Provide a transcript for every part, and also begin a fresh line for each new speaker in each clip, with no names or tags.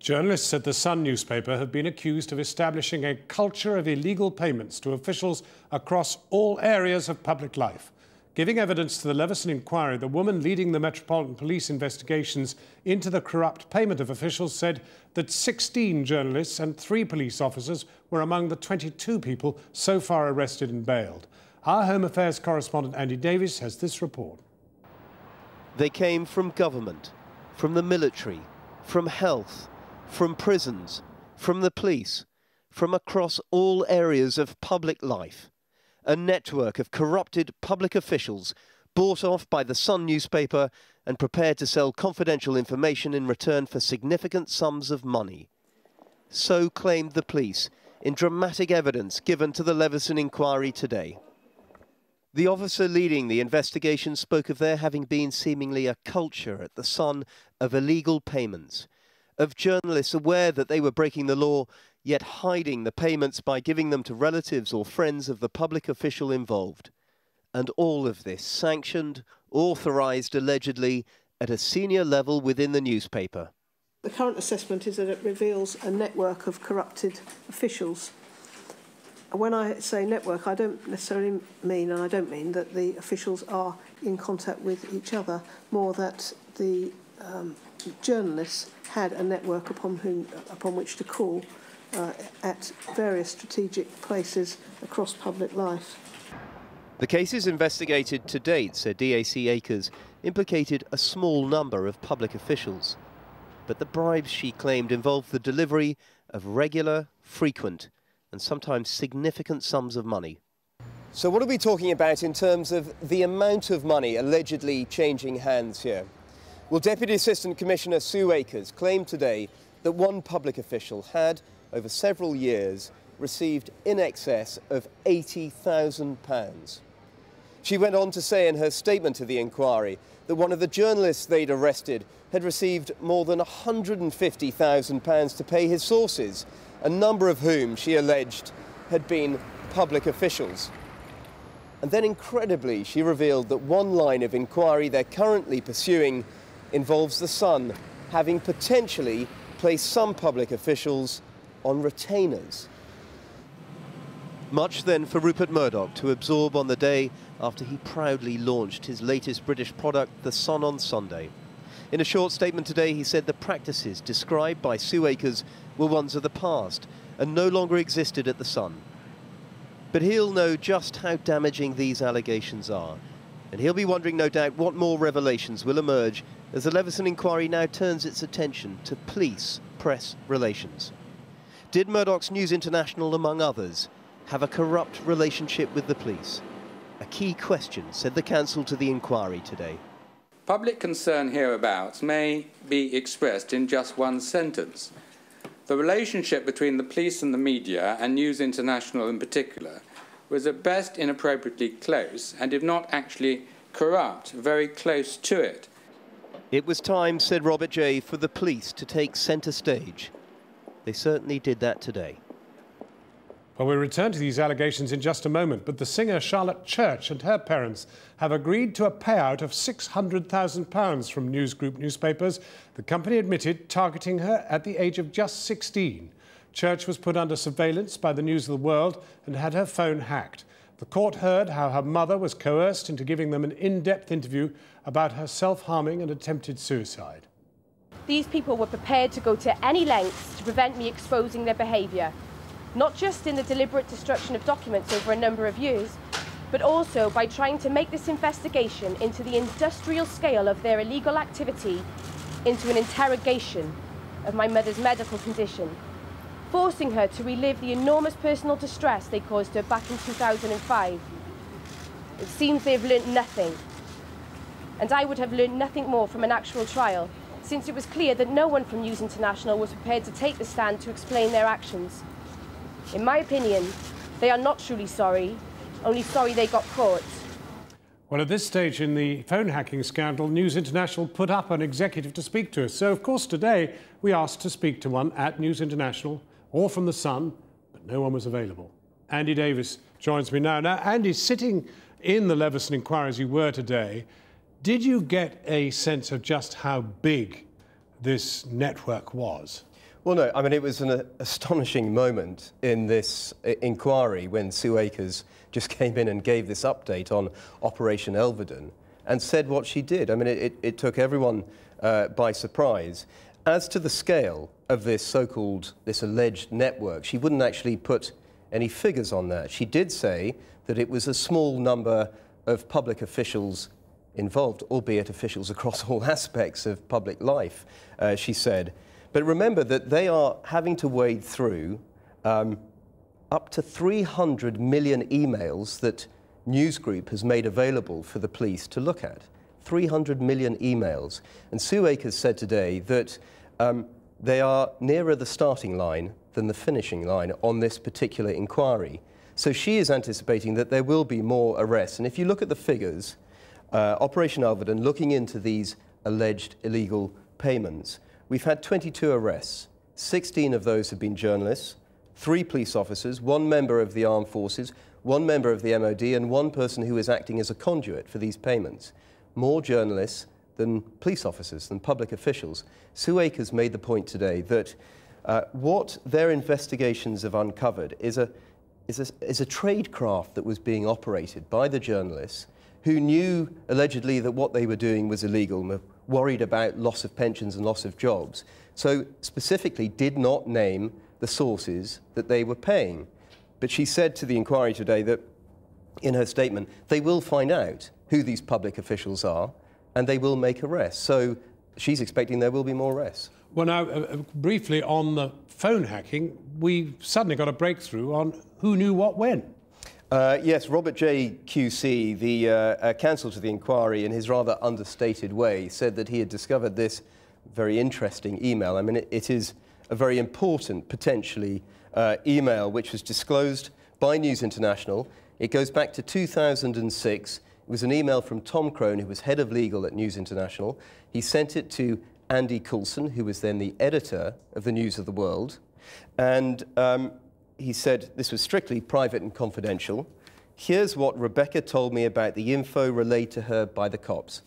Journalists at the Sun newspaper have been accused of establishing a culture of illegal payments to officials across all areas of public life. Giving evidence to the Leveson inquiry, the woman leading the Metropolitan Police investigations into the corrupt payment of officials said that 16 journalists and 3 police officers were among the 22 people so far arrested and bailed. Our Home Affairs correspondent Andy Davies has this report.
They came from government, from the military, from health, from prisons, from the police, from across all areas of public life. A network of corrupted public officials bought off by the Sun newspaper and prepared to sell confidential information in return for significant sums of money. So claimed the police in dramatic evidence given to the Leveson inquiry today. The officer leading the investigation spoke of there having been seemingly a culture at the Sun of illegal payments, of journalists aware that they were breaking the law, yet hiding the payments by giving them to relatives or friends of the public official involved. And all of this sanctioned, authorised allegedly, at a senior level within the newspaper.
The current assessment is that it reveals a network of corrupted officials. When I say network, I don't necessarily mean, and I don't mean that the officials are in contact with each other, more that the journalists had a network upon which to call at various strategic places across public life.
The cases investigated to date, said DAC Akers, implicated a small number of public officials. But the bribes, she claimed, involved the delivery of regular, frequent, and sometimes significant sums of money. So what are we talking about in terms of the amount of money allegedly changing hands here? Well, Deputy Assistant Commissioner Sue Akers claimed today that one public official had, over several years, received in excess of £80,000. She went on to say in her statement to the inquiry that one of the journalists they'd arrested had received more than £150,000 to pay his sources, a number of whom, she alleged, had been public officials. And then, incredibly, she revealed that one line of inquiry they're currently pursuing involves the Sun having potentially placed some public officials on retainers. Much then for Rupert Murdoch to absorb on the day after he proudly launched his latest British product, The Sun on Sunday. In a short statement today, he said the practices described by Sue Akers were ones of the past and no longer existed at the Sun. But he'll know just how damaging these allegations are. And he'll be wondering, no doubt, what more revelations will emerge as the Leveson inquiry now turns its attention to police-press relations. Did Murdoch's News International, among others, have a corrupt relationship with the police? A key question, said the counsel to the inquiry today.
Public concern hereabouts may be expressed in just one sentence. The relationship between the police and the media, and News International in particular, was at best inappropriately close, and if not actually corrupt, very close to it.
It was time, said Robert J., for the police to take centre stage. They certainly did that today.
Well, we'll return to these allegations in just a moment, but the singer Charlotte Church and her parents have agreed to a payout of £600,000 from News Group newspapers. The company admitted targeting her at the age of just 16. Church was put under surveillance by the News of the World and had her phone hacked. The court heard how her mother was coerced into giving them an in-depth interview about her self-harming and attempted suicide.
These people were prepared to go to any lengths to prevent me exposing their behaviour, not just in the deliberate destruction of documents over a number of years, but also by trying to make this investigation into the industrial scale of their illegal activity into an interrogation of my mother's medical condition, forcing her to relive the enormous personal distress they caused her back in 2005. It seems they've learnt nothing, and I would have learnt nothing more from an actual trial, since it was clear that no one from News International was prepared to take the stand to explain their actions. In my opinion, they are not truly sorry, only sorry they got caught.
Well, at this stage in the phone hacking scandal, News International put up an executive to speak to us. So, of course, today we asked to speak to one at News International or from The Sun, but no one was available. Andy Davies joins me now. Now, Andy, sitting in the Leveson inquiry as you were today, did you get a sense of just how big this network was?
Well, no, I mean, it was an astonishing moment in this inquiry when Sue Akers just came in and gave this update on Operation Elvedon and said what she did. I mean, it took everyone by surprise. As to the scale of this this alleged network, she wouldn't actually put any figures on that. She did say that it was a small number of public officials involved, albeit officials across all aspects of public life, she said. But remember that they are having to wade through up to 300 million emails that News Group has made available for the police to look at. 300 million emails. And Sue Akers said today that they are nearer the starting line than the finishing line on this particular inquiry. So she is anticipating that there will be more arrests. And if you look at the figures, Operation Elvedon, looking into these alleged illegal payments, we've had 22 arrests. 16 of those have been journalists, 3 police officers, 1 member of the armed forces, 1 member of the MOD, and 1 person who is acting as a conduit for these payments. More journalists than police officers, than public officials. Sue Akers made the point today that what their investigations have uncovered is a tradecraft that was being operated by the journalists who knew allegedly that what they were doing was illegal and were worried about loss of pensions and loss of jobs. So specifically did not name the sources that they were paying. But she said to the inquiry today that, in her statement, they will find out who these public officials are and they will make arrests. So she's expecting there will be more arrests. Well,
now, briefly on the phone hacking, we suddenly got a breakthrough on who knew what when.
Yes, Robert J. QC, the counsel to the inquiry, in his rather understated way, said that he had discovered this very interesting email. I mean, it is a very important, potentially, email which was disclosed by News International. It goes back to 2006. It was an email from Tom Crone, who was head of legal at News International. He sent it to Andy Coulson, who was then the editor of the News of the World. And he said this was strictly private and confidential. Here's what Rebecca told me about the info relayed to her by the cops.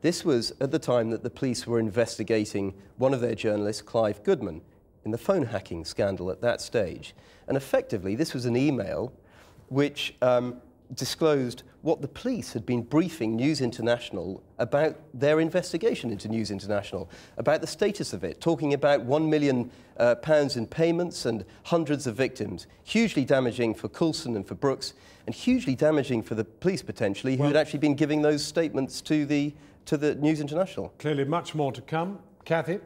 This was at the time that the police were investigating one of their journalists, Clive Goodman, in the phone hacking scandal at that stage. And effectively, this was an email which disclosed what the police had been briefing News International about their investigation into News International, about the status of it, talking about £1 million in payments and hundreds of victims. Hugely damaging for Coulson and for Brooks, and hugely damaging for the police, potentially, who had actually been giving those statements to the News International.
Clearly much more to come. Kathy?